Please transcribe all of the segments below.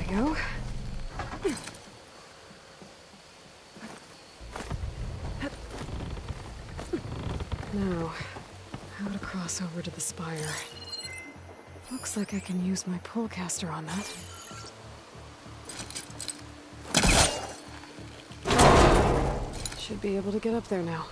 we go. Now, how to cross over to the spire. Looks like I can use my pullcaster on that. Should be able to get up there now.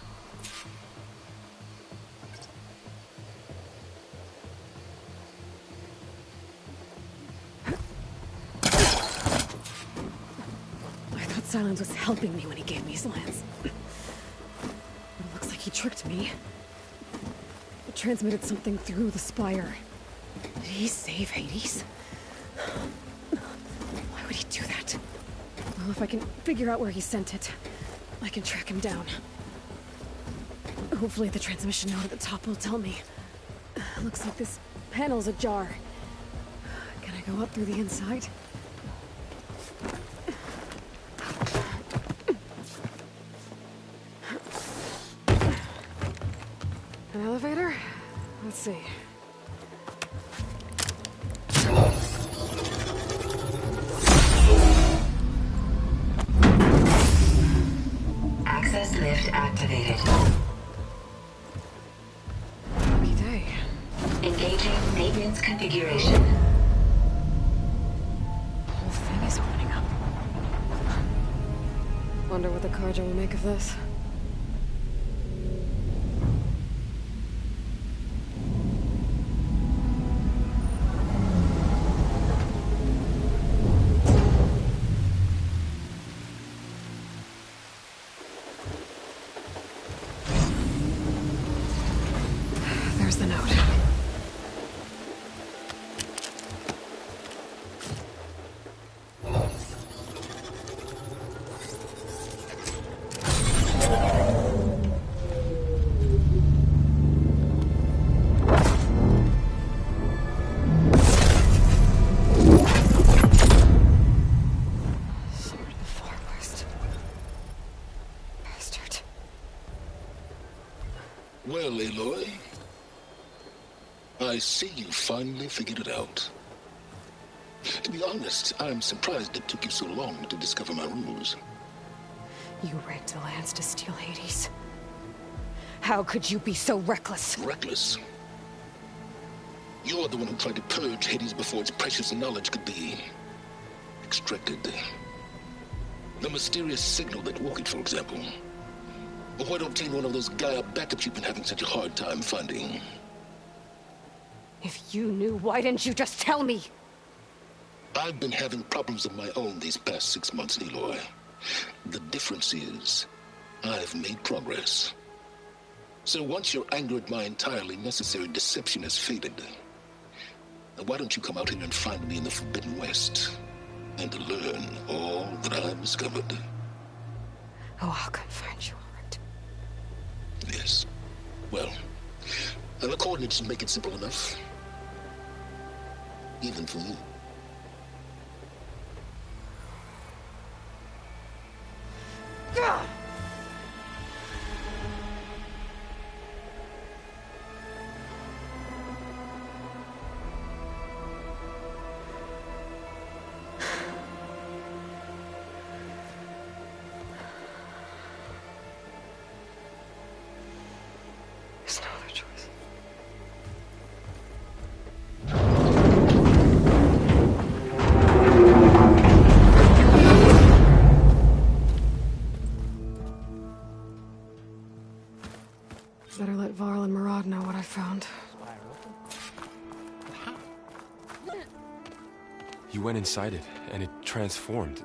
I thought Silence was helping me when he gave me his lance. But it looks like he tricked me. It transmitted something through the spire. Did he save Hades? Why would he do that? Well, if I can figure out where he sent it, I can track him down. Hopefully the transmission note at the top will tell me. Looks like this panel's ajar. Can I go up through the inside? An elevator? Let's see. Access lift activated. Lucky day. Engaging maintenance configuration. The whole thing is opening up. Wonder what the Carja will make of this. There's the note. Somewhere to the far west. Bastard. Well, Aloy, I see you finally figured it out. To be honest, I'm surprised it took you so long to discover my rules. You rigged the lance to steal Hades. How could you be so reckless? Reckless? You're the one who tried to purge Hades before its precious knowledge could be extracted. The mysterious signal that woke it, for example. Or why don't obtain one of those Gaia backups you've been having such a hard time finding? If you knew, why didn't you just tell me? I've been having problems of my own these past 6 months, Aloy. The difference is, I've made progress. So once your anger at my entirely necessary deception has faded, now why don't you come out here and find me in the Forbidden West, and learn all that I've discovered? Oh, I'll come find you, all right. Yes. Well, and the coordinates make it simple enough. Even for you. Gah! There's no other choice. Better let Varl and Murad know what I found. You went inside it, and it transformed.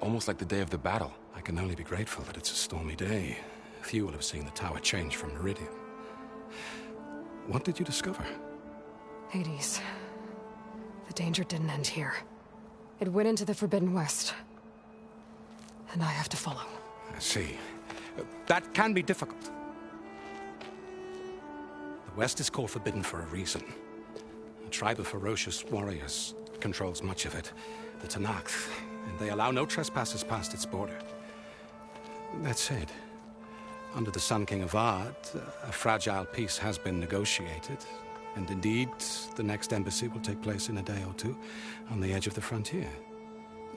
Almost like the day of the battle. I can only be grateful that it's a stormy day. Few will have seen the tower change from Meridian. What did you discover? Hades. The danger didn't end here. It went into the Forbidden West. And I have to follow. I see. That can be difficult. The West is called Forbidden for a reason. A tribe of ferocious warriors controls much of it, the Tanakh, and they allow no trespassers past its border. That said, under the Sun King of Ard, a fragile peace has been negotiated, and indeed, the next embassy will take place in a day or two on the edge of the frontier.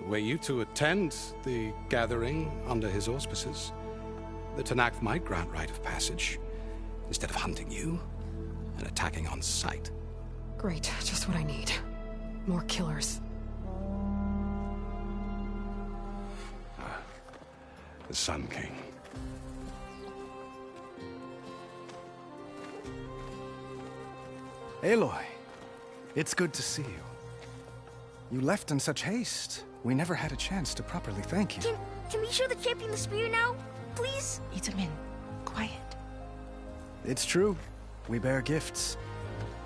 were you to attend the gathering under his auspices, the Tanakh might grant rite of passage, instead of hunting you and attacking on sight. Great, just what I need. More killers. The Sun King. Aloy, it's good to see you. You left in such haste. We never had a chance to properly thank you. Can we show the champion the spear now? Please? Itamin, quiet. It's true. We bear gifts.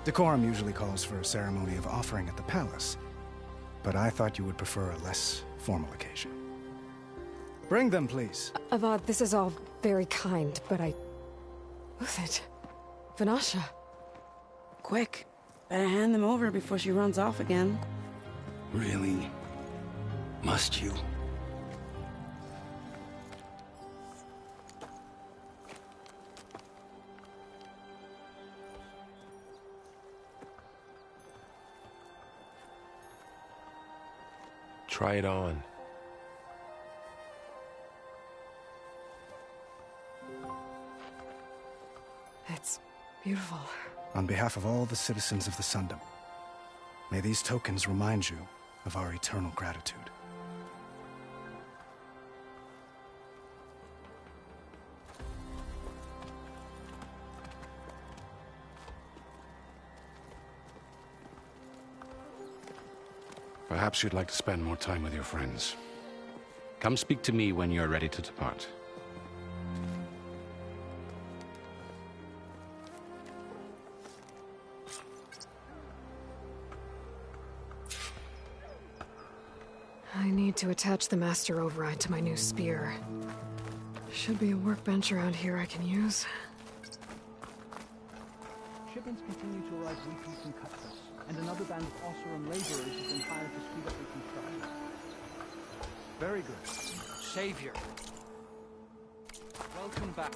Decorum usually calls for a ceremony of offering at the palace, but I thought you would prefer a less formal occasion. Bring them, please. Avad, this is all very kind, but I... Uthid. Vanasha. Quick, better hand them over before she runs off again. Really? Must you? Try it on. It's beautiful. On behalf of all the citizens of the Sundom, may these tokens remind you of our eternal gratitude. Perhaps you'd like to spend more time with your friends. Come speak to me when you're ready to depart. I need to attach the Master Override to my new spear. Should be a workbench around here I can use. Shipments continue to arrive weekly from Cutlass, and another band of Osseram laborers has been hired to speed up the construction. Very good. Savior. Welcome back.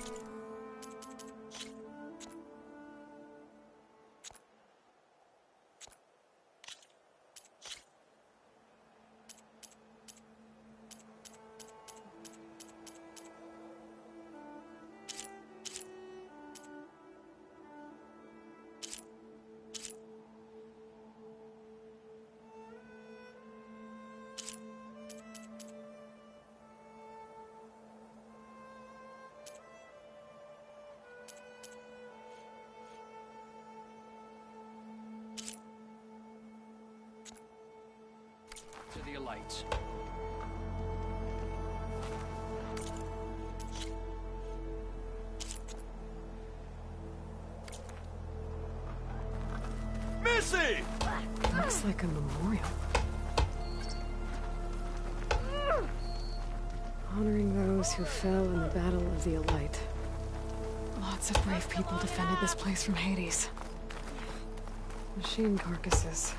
To the lights. Missy! Looks like a memorial. Honoring those who fell in the Battle of the Elite. Lots of brave people defended this place from Hades. Machine carcasses.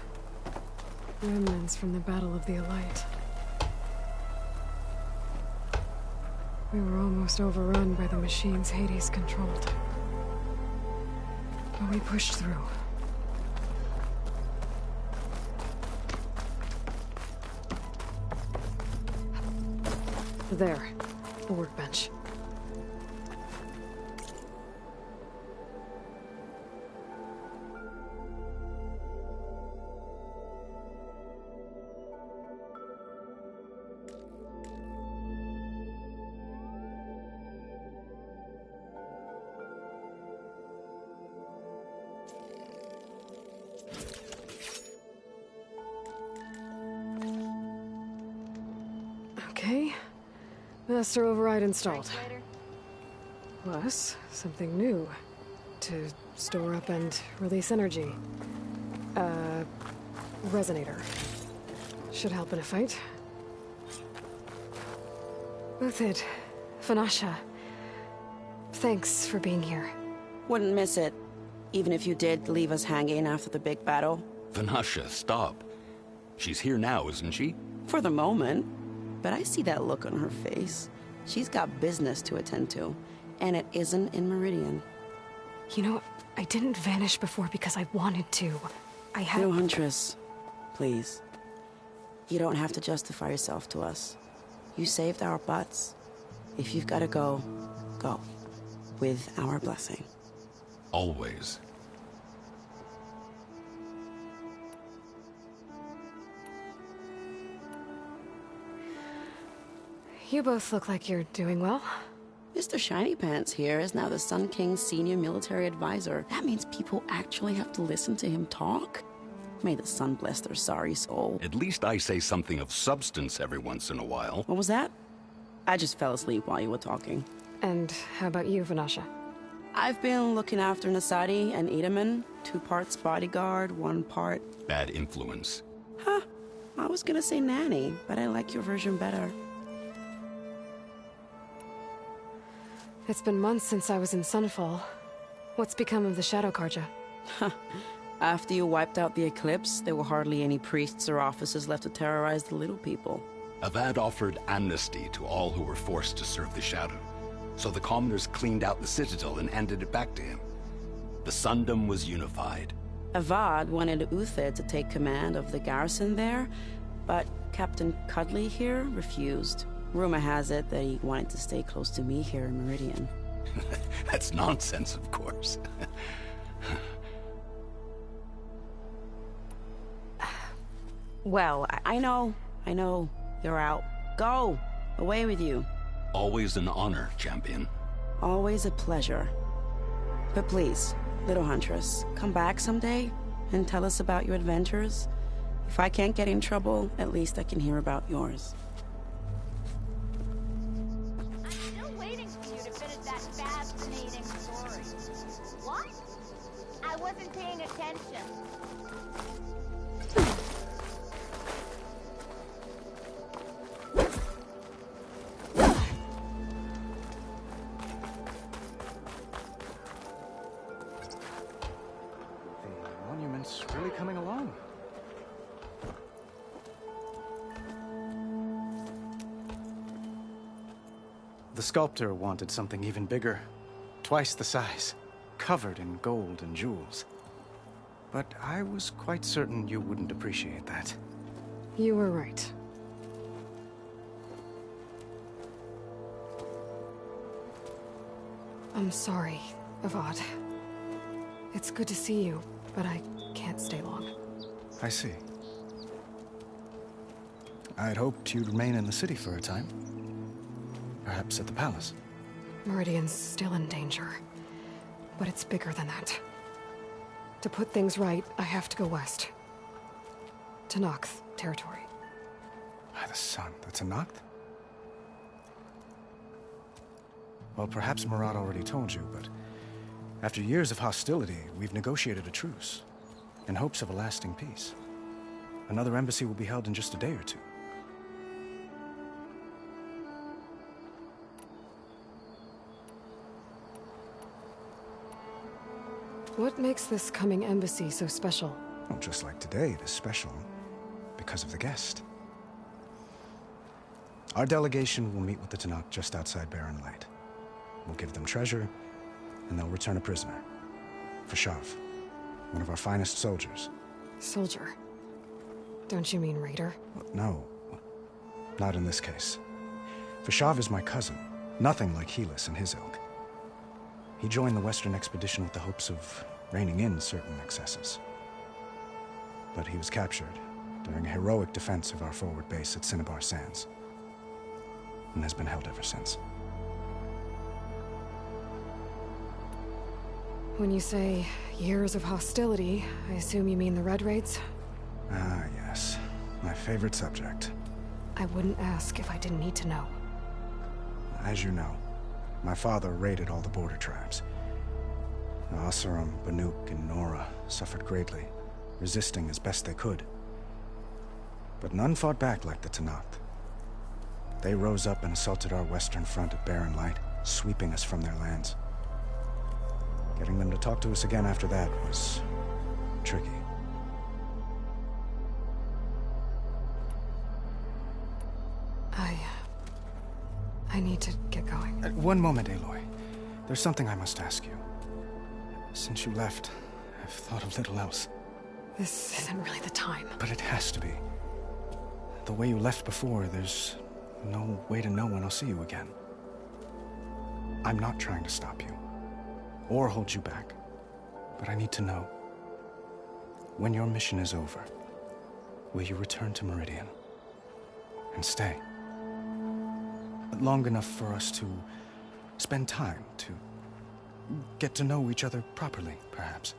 Remnants from the Battle of the Elite. We were almost overrun by the machines Hades controlled. But we pushed through. There, the workbench. Okay. Master Override installed. Plus, something new. To store up and release energy. Resonator. Should help in a fight. Uthid, Vanasha. Thanks for being here. Wouldn't miss it, even if you did leave us hanging after the big battle. Vanasha, stop. She's here now, isn't she? For the moment. But I see that look on her face. She's got business to attend to, and it isn't in Meridian. You know, I didn't vanish before because I wanted to. I had... No, Huntress. Please. You don't have to justify yourself to us. You saved our butts. If you've got to go, go. With our blessing. Always. You both look like you're doing well. Mr. Shiny Pants here is now the Sun King's senior military advisor. That means people actually have to listen to him talk? May the sun bless their sorry soul. At least I say something of substance every once in a while. What was that? I just fell asleep while you were talking. And how about you, Vanasha? I've been looking after Nasadi and Edaman. 2 parts bodyguard, 1 part... Bad influence. Huh. I was gonna say nanny, but I like your version better. It's been months since I was in Sunfall. What's become of the Shadow Karja? After you wiped out the eclipse, there were hardly any priests or officers left to terrorize the little people. Avad offered amnesty to all who were forced to serve the Shadow. So the commoners cleaned out the citadel and handed it back to him. The Sundom was unified. Avad wanted Uthid to take command of the garrison there, but Captain Cudley here refused. Rumor has it that he wanted to stay close to me here in Meridian. That's nonsense, of course. Well, I know. You're out. Go! Away with you. Always an honor, champion. Always a pleasure. But please, little huntress, come back someday and tell us about your adventures. If I can't get in trouble, at least I can hear about yours. I'm still waiting for you to finish that fascinating story. What? I wasn't paying attention. The monument's really coming along. The sculptor wanted something even bigger, twice the size, covered in gold and jewels. But I was quite certain you wouldn't appreciate that. You were right. I'm sorry, Avad. It's good to see you, but I can't stay long. I see. I'd hoped you'd remain in the city for a time. Perhaps at the palace. Meridian's still in danger, but it's bigger than that. To put things right, I have to go west. To Nox territory. By the sun, that's a Noct? Well, perhaps Marat already told you, but after years of hostility, we've negotiated a truce, in hopes of a lasting peace. Another embassy will be held in just a day or two. What makes this coming embassy so special? Well, just like today, it is special because of the guest. Our delegation will meet with the Tanakh just outside Barren Light. We'll give them treasure, and they'll return a prisoner. Fashav, one of our finest soldiers. Soldier? Don't you mean raider? No, not in this case. Fashav is my cousin, nothing like Helis and his ilk. He joined the Western expedition with the hopes of reining in certain excesses. But he was captured during a heroic defense of our forward base at Cinnabar Sands, and has been held ever since. When you say years of hostility, I assume you mean the Red Raids? Ah, yes. My favorite subject. I wouldn't ask if I didn't need to know. As you know, my father raided all the border tribes. The Oseram, Banuk, and Nora suffered greatly, resisting as best they could. But none fought back like the Tanakh. They rose up and assaulted our western front at Barren Light, sweeping us from their lands. Getting them to talk to us again after that was tricky. I need to get going. One moment, Aloy. There's something I must ask you. Since you left, I've thought of little else. This isn't really the time. But it has to be. the way you left before, there's no way to know when I'll see you again. I'm not trying to stop you, or hold you back, but I need to know, when your mission is over, will you return to Meridian and stay? Long enough for us to spend time, to get to know each other properly, perhaps.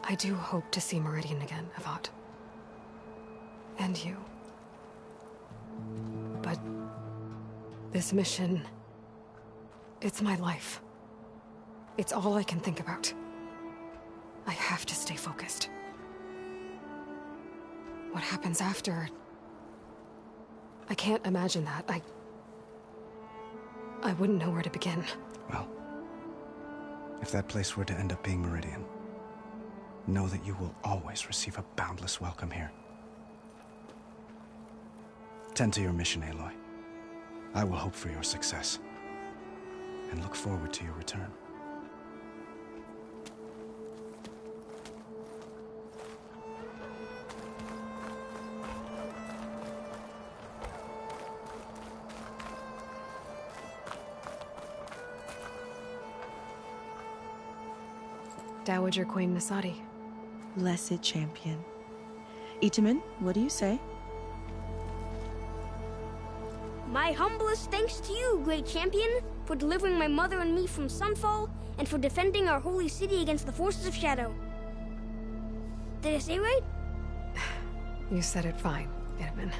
I do hope to see Meridian again, Avat. And you. But this mission, it's my life. It's all I can think about. I have to stay focused. What happens after? I can't imagine that. I wouldn't know where to begin. Well, if that place were to end up being Meridian, know that you will always receive a boundless welcome here. Tend to your mission, Aloy. I will hope for your success, and look forward to your return. Dowager Queen Nasadi. Blessed champion. Itamen, what do you say? My humblest thanks to you, great champion, for delivering my mother and me from Sunfall, and for defending our holy city against the forces of Shadow. Did I say right? You said it fine, Itamen.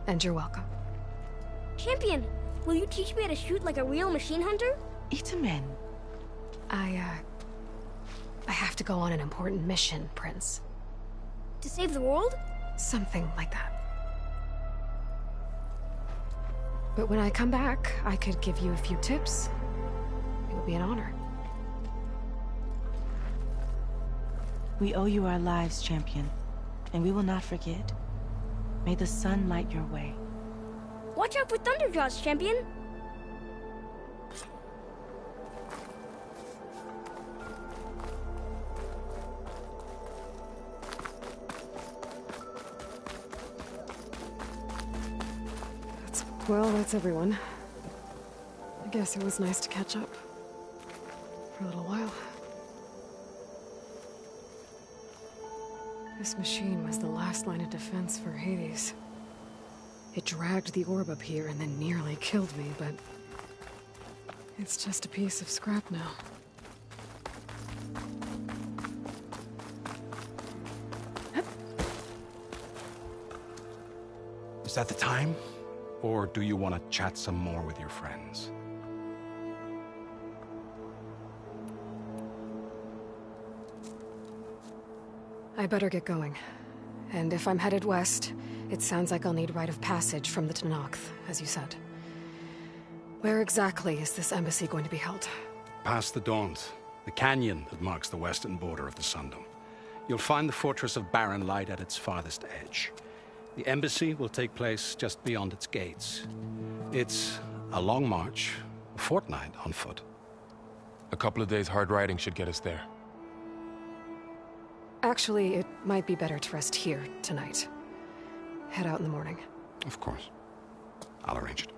And you're welcome. Champion, will you teach me how to shoot like a real machine hunter? Itamen. I have to go on an important mission, Prince. To save the world? Something like that. But when I come back, I could give you a few tips. It would be an honor. We owe you our lives, champion, and we will not forget. May the sun light your way. Watch out for Thunderjaws, champion! Well, that's everyone. I guess it was nice to catch up. For a little while. This machine was the last line of defense for Hades. It dragged the orb up here and then nearly killed me, but... it's just a piece of scrap now. Is that the time? Or do you want to chat some more with your friends? I better get going. And if I'm headed west, it sounds like I'll need rite of passage from the Tenakth, as you said. Where exactly is this embassy going to be held? Past the Daunt, the canyon that marks the western border of the Sundom. You'll find the fortress of Barren Light at its farthest edge. The embassy will take place just beyond its gates. It's a long march, a fortnight on foot. A couple of days hard riding should get us there. Actually, it might be better to rest here tonight. Head out in the morning. Of course. I'll arrange it.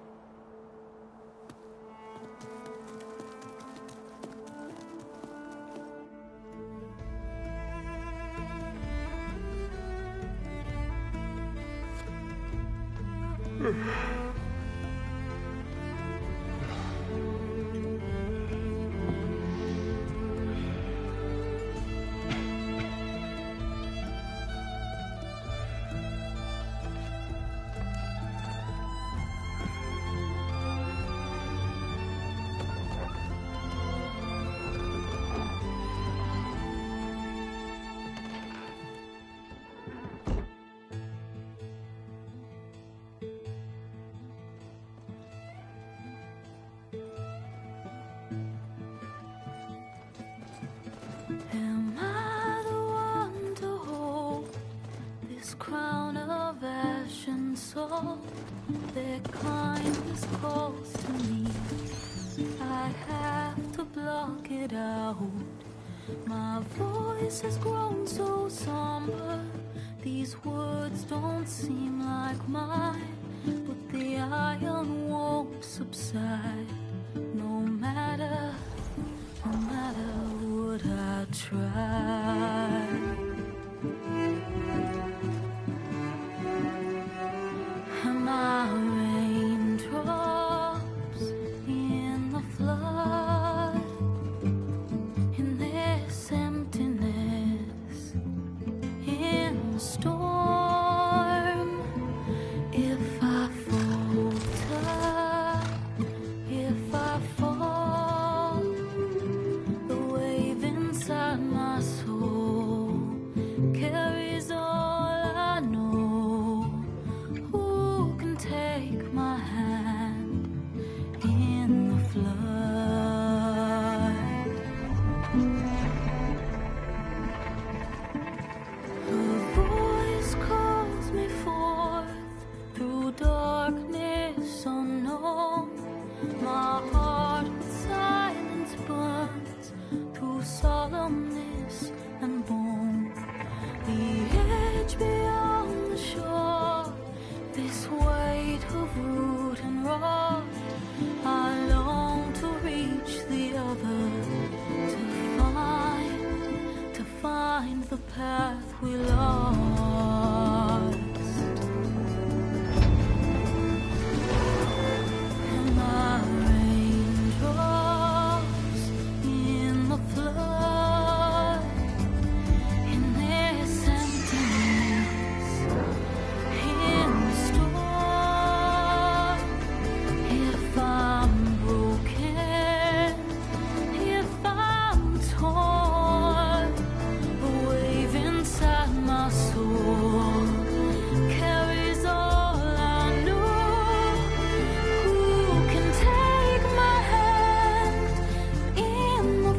close to me. I have to block it out. My voice has grown so somber. These words don't seem like mine, but the iron won't subside. No matter what I try. And my raindrops in the flood, in this emptiness, in the storm. If I falter, if I fall, the wave inside my soul carries all I know. Who can take my hand in the flood? Her voice calls me forth through darkness unknown. My heart with silence burns through solemnness and bone. The edge beyond the shore, this weight of root and rod. I long to reach the other, to find the path we lost. And my raindrops in the flood, in this emptiness, in the storm. If I'm broken, if I'm torn, the wave inside my soul carries all I know. Who can take my hand in the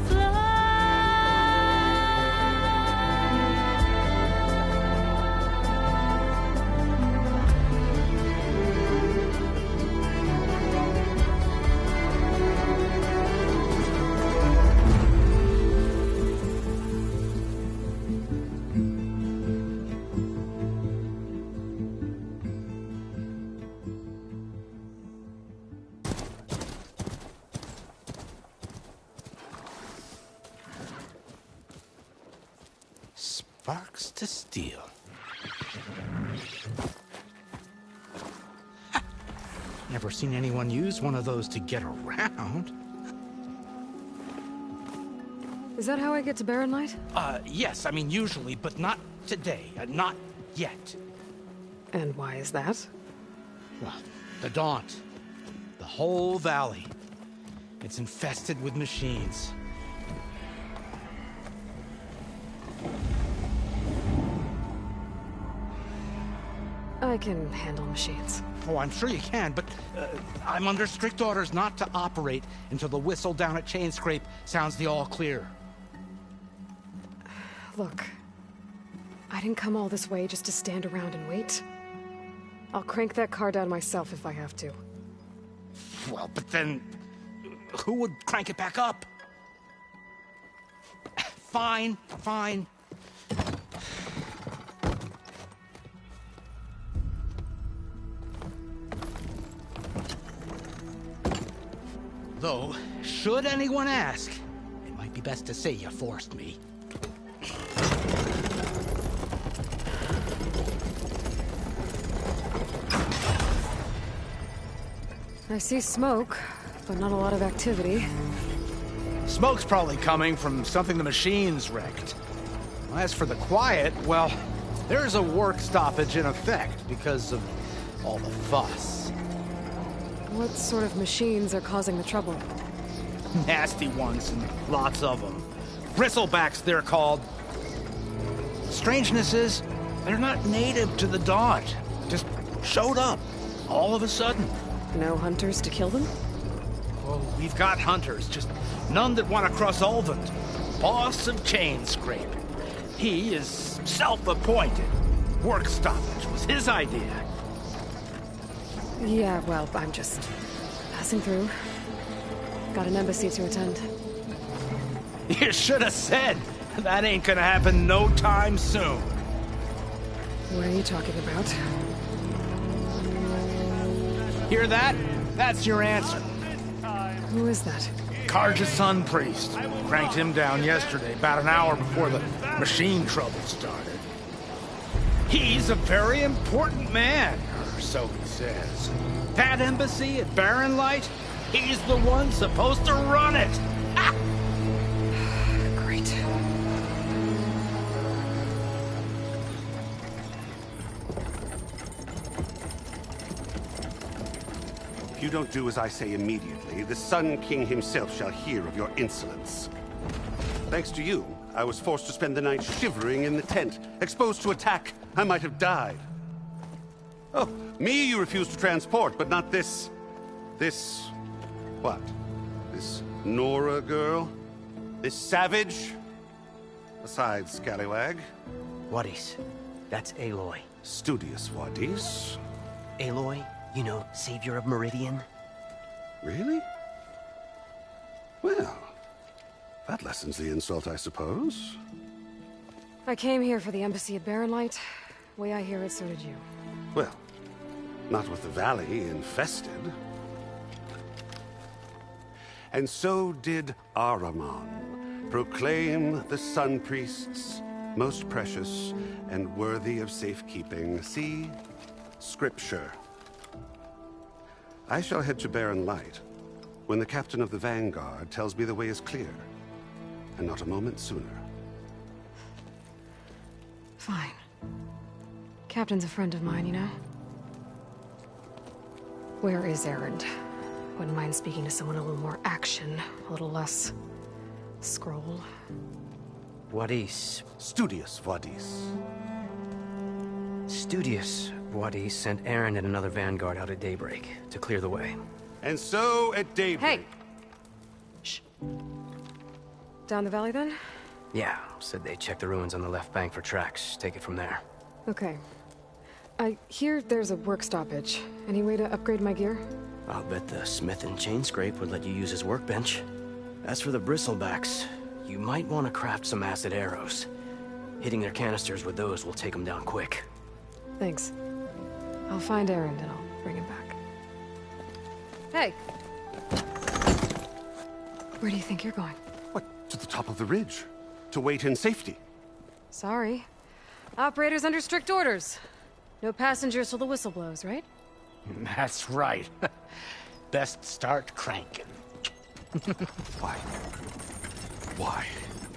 Sparks to steel. Never seen anyone use one of those to get around. Is that how I get to Barren Light? Yes, I mean usually, but not today. Not yet. And why is that? Well, the Daunt. The whole valley. It's infested with machines. I can handle machines. Oh, I'm sure you can, but I'm under strict orders not to operate until the whistle down at Chainscrape sounds the all clear. Look, I didn't come all this way just to stand around and wait. I'll crank that car down myself if I have to. Well, but then who would crank it back up? Fine, fine. Though, should anyone ask, it might be best to say you forced me. I see smoke, but not a lot of activity. Smoke's probably coming from something the machines wrecked. As for the quiet, well, there's a work stoppage in effect because of all the fuss. What sort of machines are causing the trouble? Nasty ones, and lots of them. Bristlebacks, they're called. Strangeness is, they're not native to the Daunt. Just showed up, all of a sudden. No hunters to kill them? Oh, we've got hunters, just none that want to cross Ulvund. Boss of Chainscrape. He is self-appointed. Work stoppage was his idea. Yeah, well, I'm just passing through. Got an embassy to attend. You should have said. That ain't gonna happen no time soon. What are you talking about? Hear that? That's your answer. Who is that? Karja's son priest. Cranked him down yesterday, about an hour before the machine trouble started. He's a very important man, or so he says. That embassy at Barren Light, he's the one supposed to run it. Ah! Great. If you don't do as I say immediately, the Sun King himself shall hear of your insolence. Thanks to you, I was forced to spend the night shivering in the tent. Exposed to attack, I might have died. Oh, me you refuse to transport, but not this... what? This Nora girl? This savage? Besides, scallywag. Wadis. That's Aloy. Studious Wadis. Aloy, you know, savior of Meridian. Really? Well, that lessens the insult, I suppose. I came here for the embassy at Barren Light. Way I hear it, so did you. Well, not with the valley infested. And so did Ahriman proclaim the Sun Priests most precious and worthy of safekeeping. See? Scripture. I shall head to Barren Light when the captain of the Vanguard tells me the way is clear, and not a moment sooner. Fine. Captain's a friend of mine, you know? Where is Erend? Wouldn't mind speaking to someone a little more action, a little less... scroll. Wadis. Studious Wadis. Studious Wadis sent Aaron and another Vanguard out at daybreak to clear the way. And so at daybreak... Hey! Shh. Down the valley, then? Yeah, said they checked the ruins on the left bank for tracks. Take it from there. Okay. I hear there's a work stoppage. Any way to upgrade my gear? I'll bet the smith and chain scrape would let you use his workbench. As for the bristlebacks, you might want to craft some acid arrows. Hitting their canisters with those will take them down quick. Thanks. I'll find Erend and I'll bring him back. Hey! Where do you think you're going? What, to the top of the ridge? To wait in safety? Sorry. Operator's under strict orders. No passengers till the whistle blows, right? That's right. Best start cranking. Why? Why?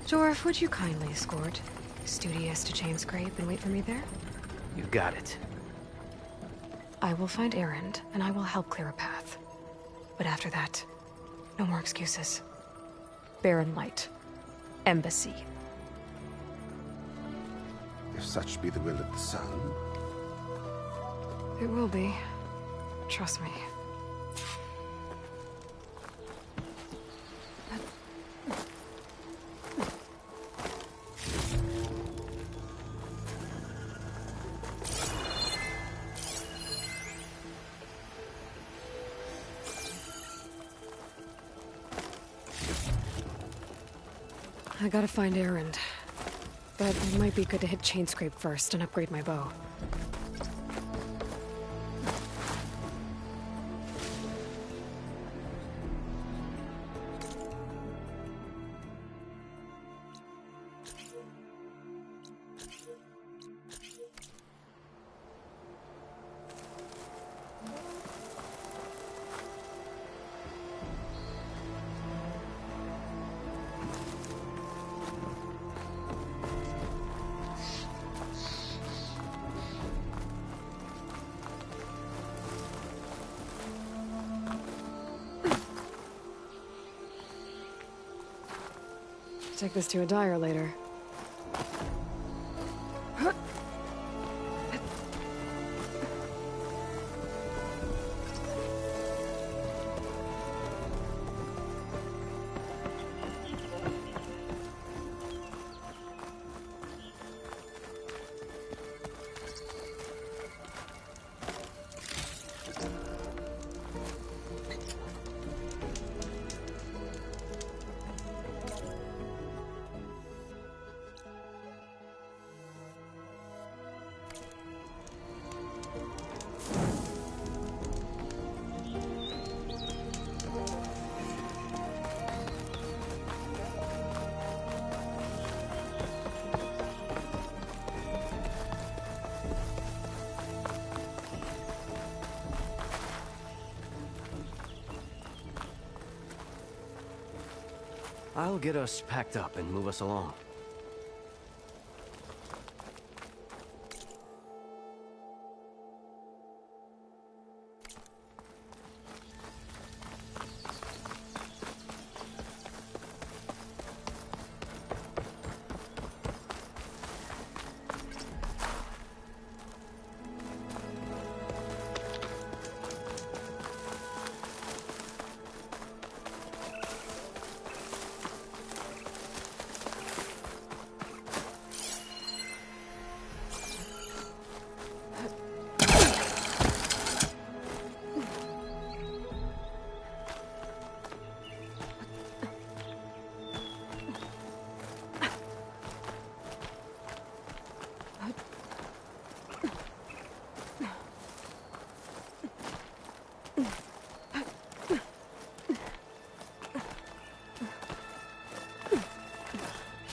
Jorf, would you kindly escort Studious to Chain Scrape and wait for me there? You got it. I will find Erend, and I will help clear a path. But after that, no more excuses. Barren Light. Embassy. If such be the will of the sun. It will be. Trust me. I gotta find Erend. But it might be good to hit Chain Scrape first and upgrade my bow. Take this to a dyer later. I'll get us packed up and move us along.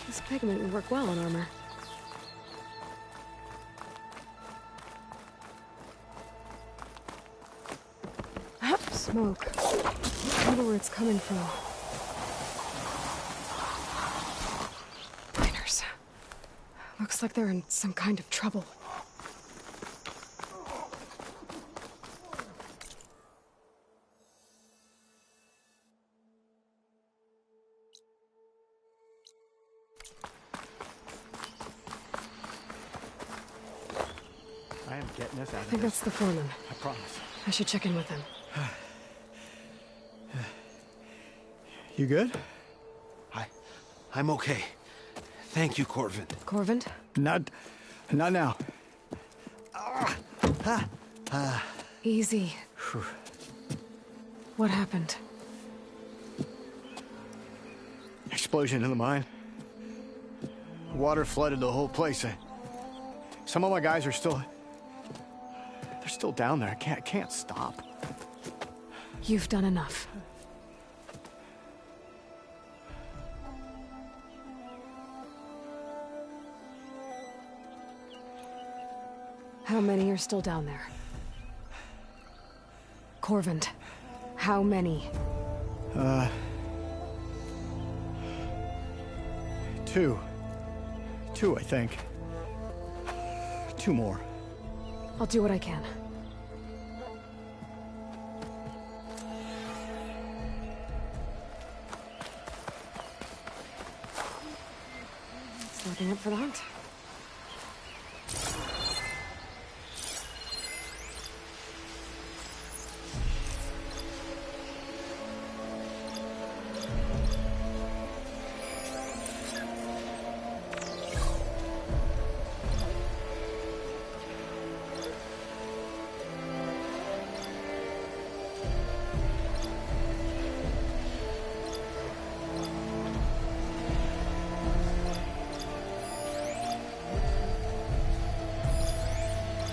This pigment would work well on armor. Smoke. I wonder where it's coming from. Miners. Looks like they're in some kind of trouble. I am getting us out of I think that's the foreman. I promise. I should check in with him. You good? I'm okay. Thank you, Corvin. Corvin? Not now. Easy. What happened? Explosion in the mine. Water flooded the whole place. Some of my guys are still... They're still down there. I can't stop. You've done enough. How many are still down there? Corvin, how many? Two. Two, I think. 2 more. I'll do what I can. Looking up for that.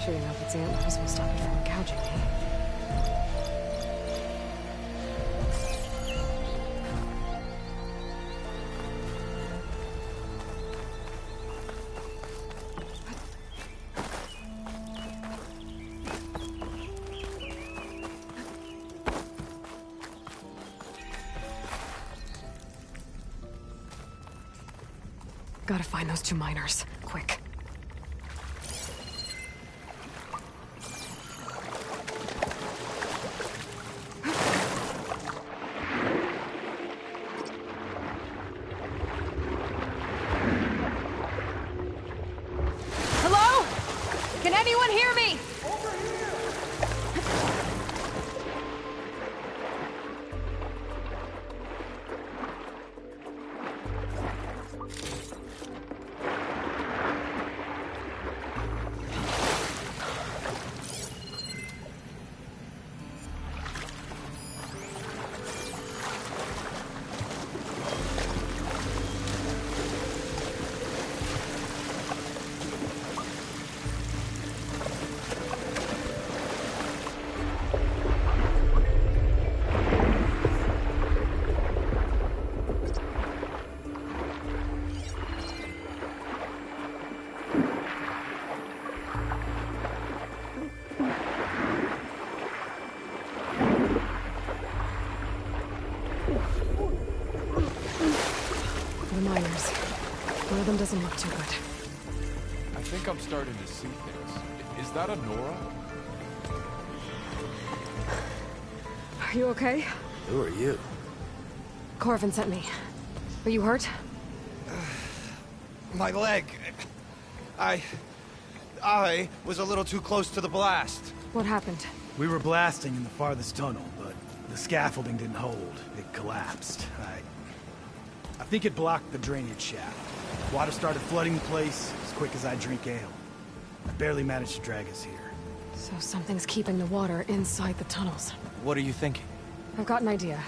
Shooting up its antlers will stop it from gouging me. Gotta find those 2 miners, quick. Hello? Can anyone hear me? doesn't look too good. I think I'm starting to see things. Is that a Nora? Are you okay? Who are you? Corvin sent me. Are you hurt? My leg. I was a little too close to the blast. What happened? We were blasting in the farthest tunnel, but the scaffolding didn't hold. It collapsed. I think it blocked the drainage shaft. Water started flooding the place as quick as I drink ale. I barely managed to drag us here. So something's keeping the water inside the tunnels. What are you thinking? I've got an idea.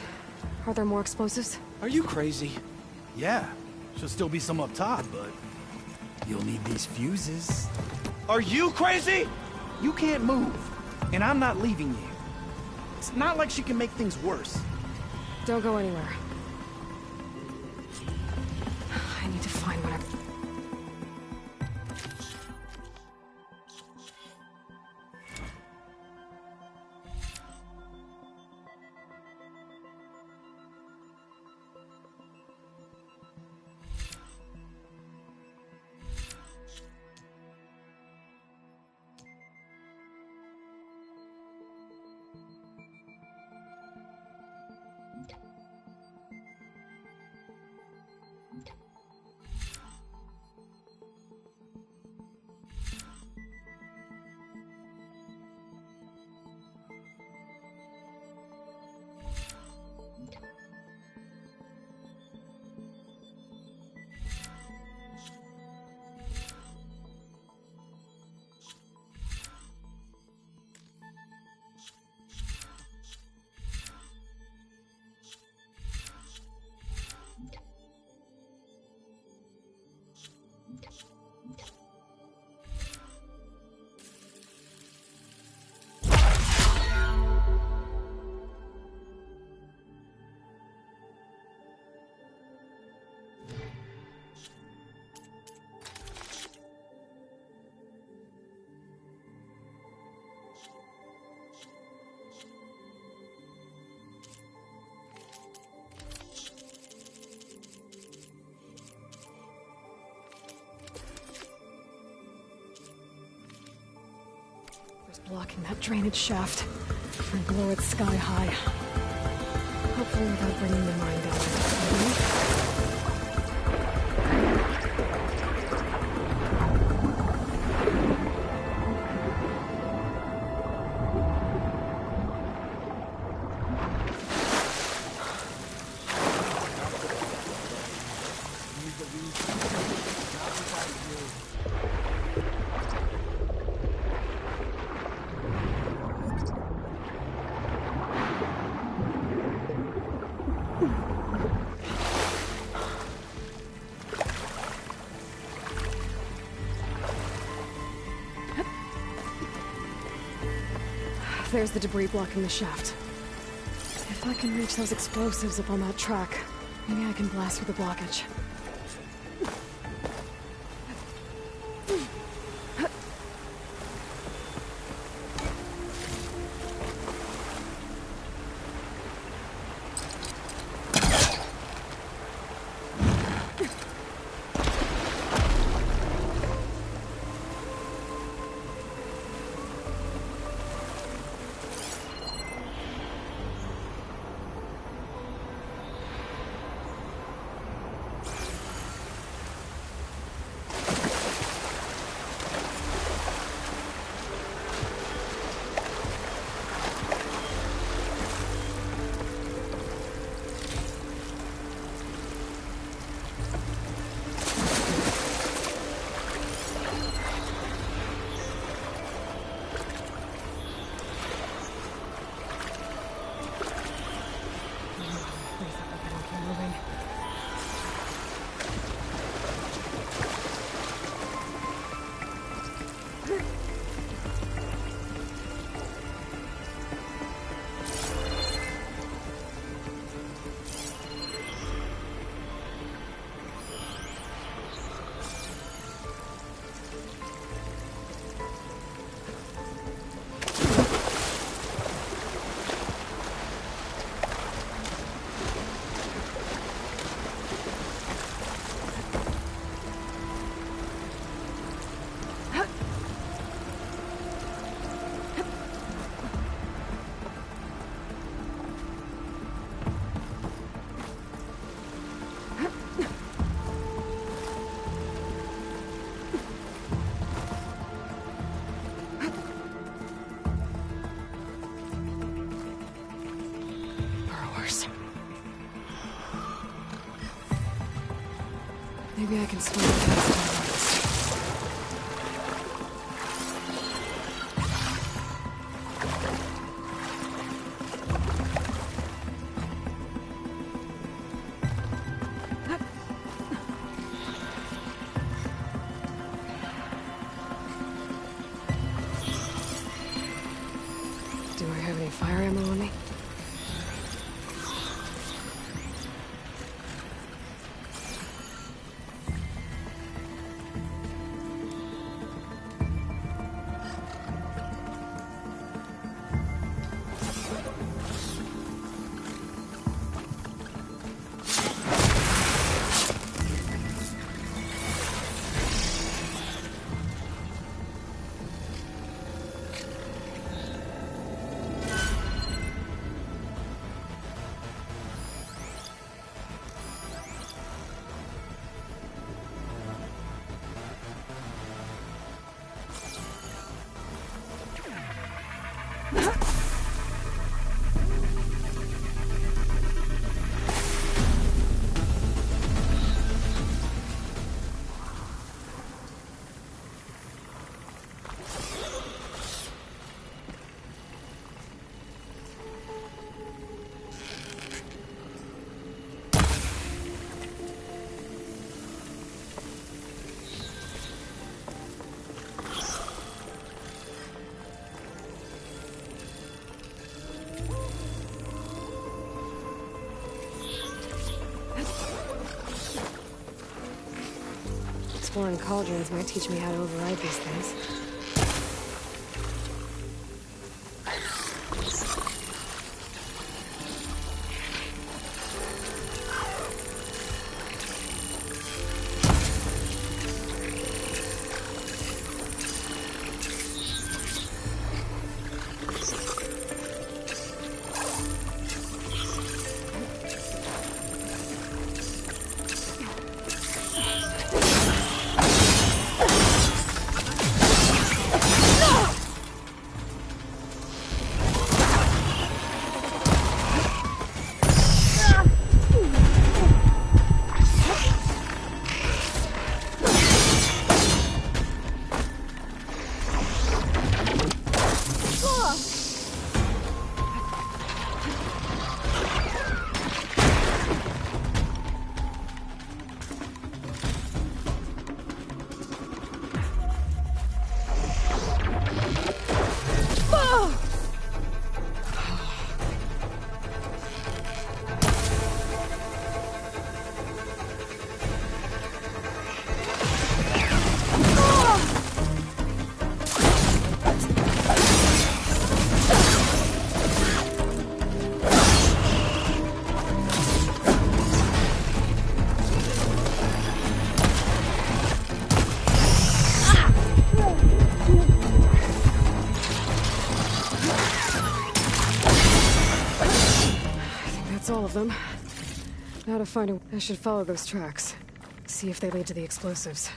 Are there more explosives? Are you crazy? Yeah, should still be some up top, but you'll need these fuses. Are you crazy? You can't move, and I'm not leaving you. It's not like she can make things worse. Don't go anywhere. I need to find whatever. Blocking that drainage shaft and blow it sky high. Hopefully without bringing the mine down. There's the debris blocking the shaft. If I can reach those explosives up on that track, maybe I can blast through the blockage. Maybe I can swing past the rest. Do I have any fire ammo on me? Exploring cauldrons might teach me how to override these things. All of them. Now to find I should follow those tracks. See if they lead to the explosives.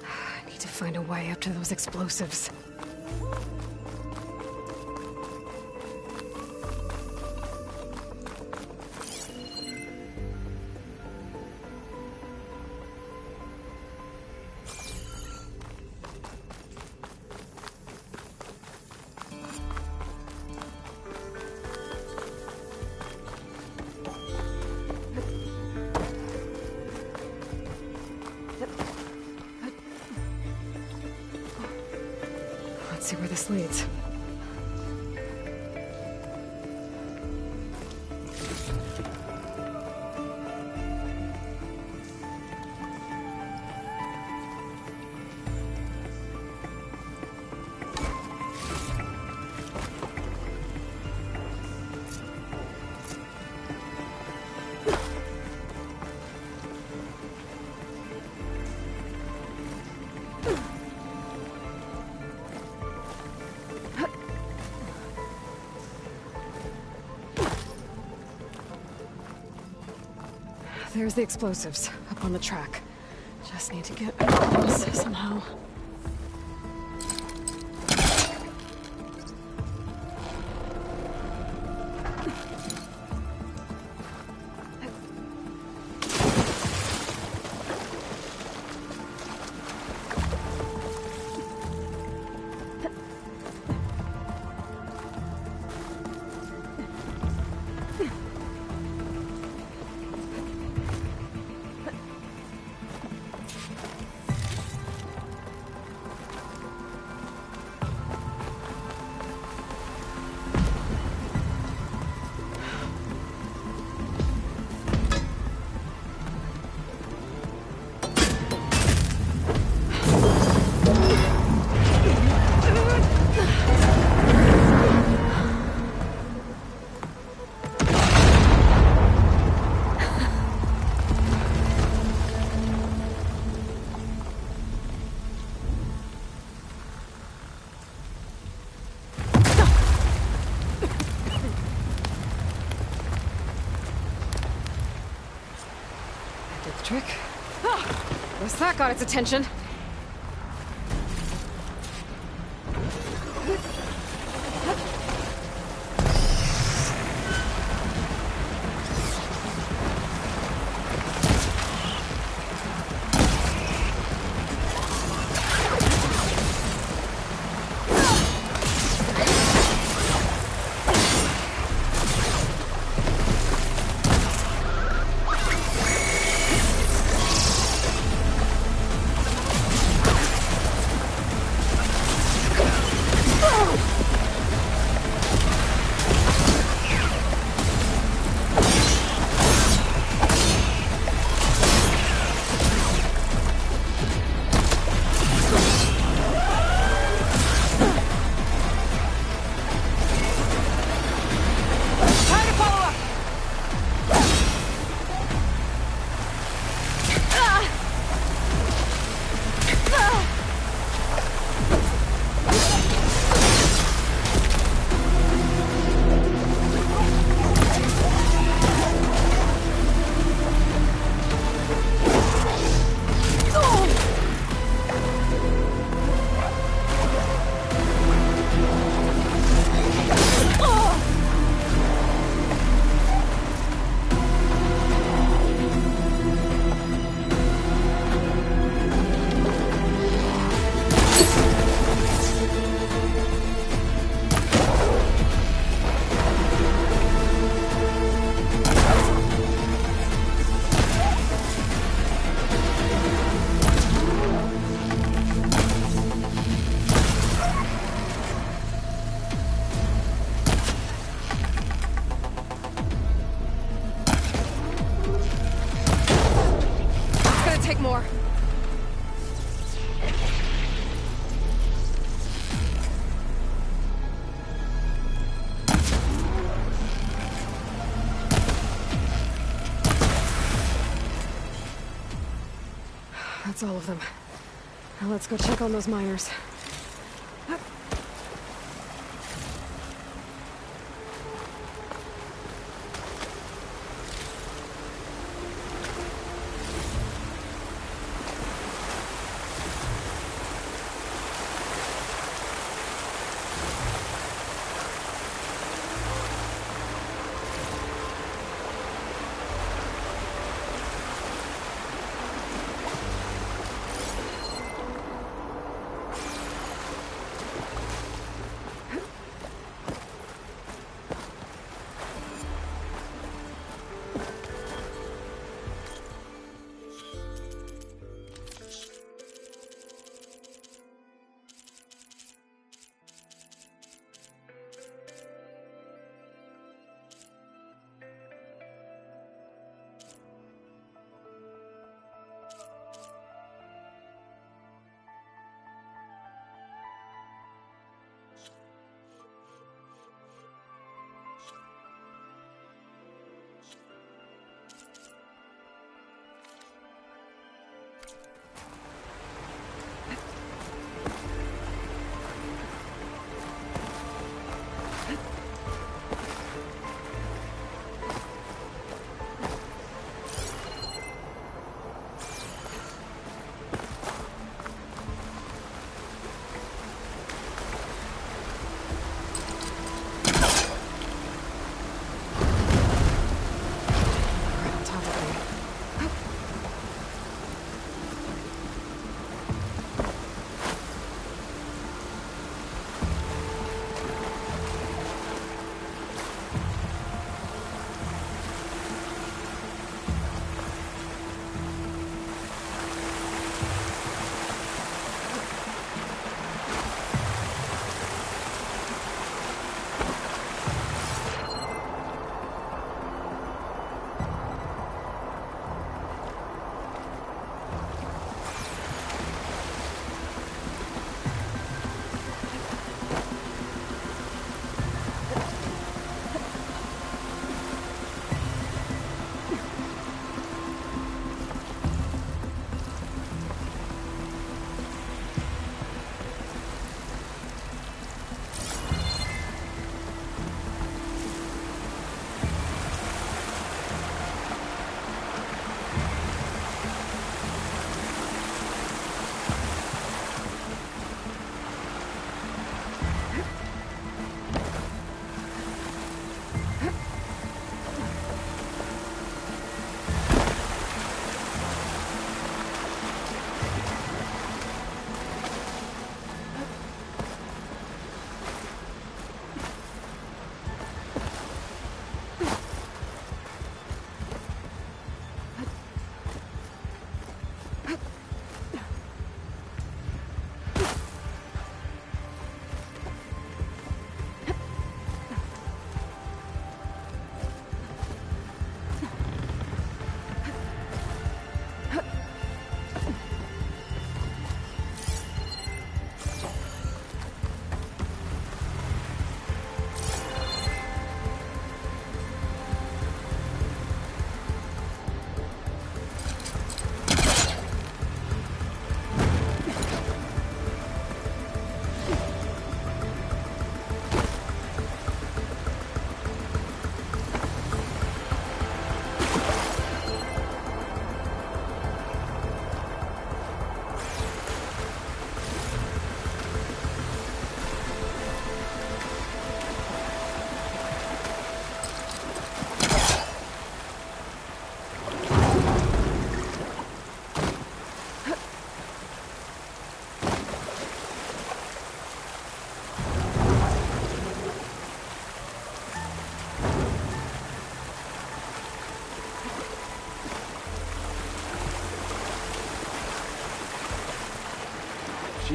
I need to find a way up to those explosives. Let's see where this leads. There's the explosives, up on the track. Just Just need to get across somehow. Trick. Ah, guess that got its attention. That's all of them. Now let's go check on those miners.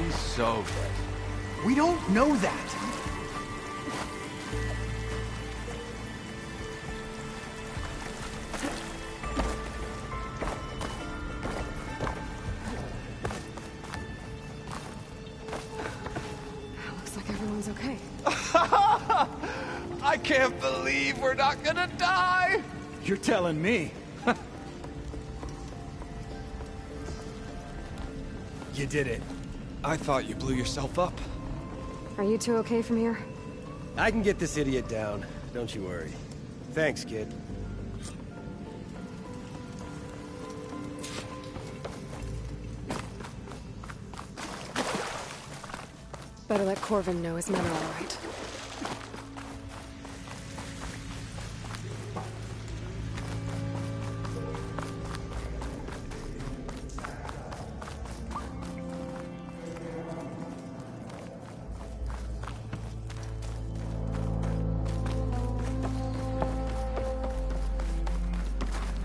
He's so dead. We don't know that. Looks like everyone's okay. I can't believe we're not gonna die! You're telling me. You did it. I thought you blew yourself up. Are you two okay from here? I can get this idiot down. Don't you worry. Thanks, kid. Better let Corvin know his men are all right.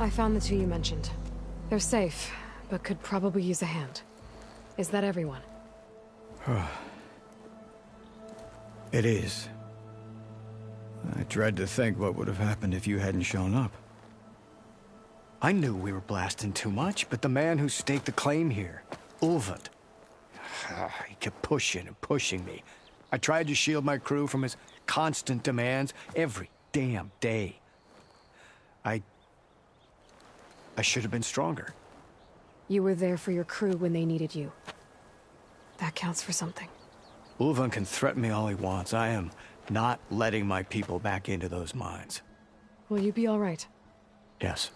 I found the two you mentioned. They're safe, but could probably use a hand. Is that everyone? It is. I dread to think what would have happened if you hadn't shown up. I knew we were blasting too much, but the man who staked the claim here, Ulvund, he kept pushing and pushing me. I tried to shield my crew from his constant demands every damn day. I should have been stronger. You were there for your crew when they needed you. That counts for something. Ulvund can threaten me all he wants. I am not letting my people back into those mines. Will you be all right? Yes.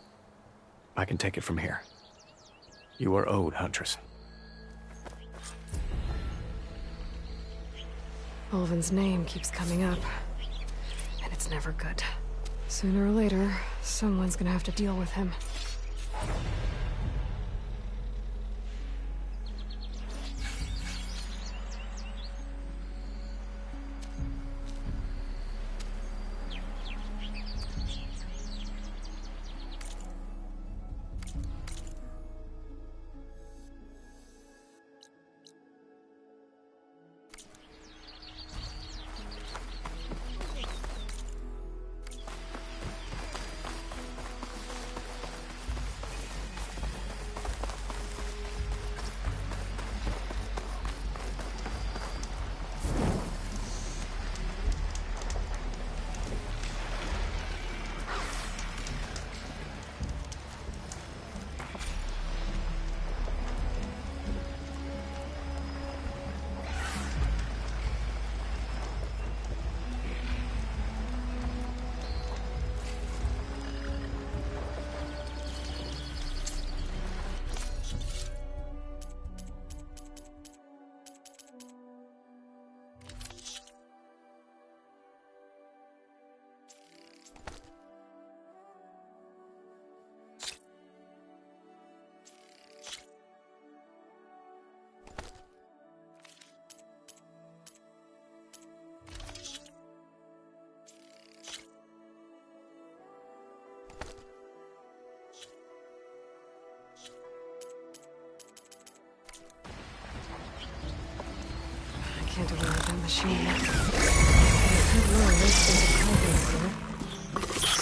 I can take it from here. You are owed, Huntress. Ulvund's name keeps coming up, and it's never good. Sooner or later, someone's gonna have to deal with him. Can't avoid that machine. I could lure this into Corvin here.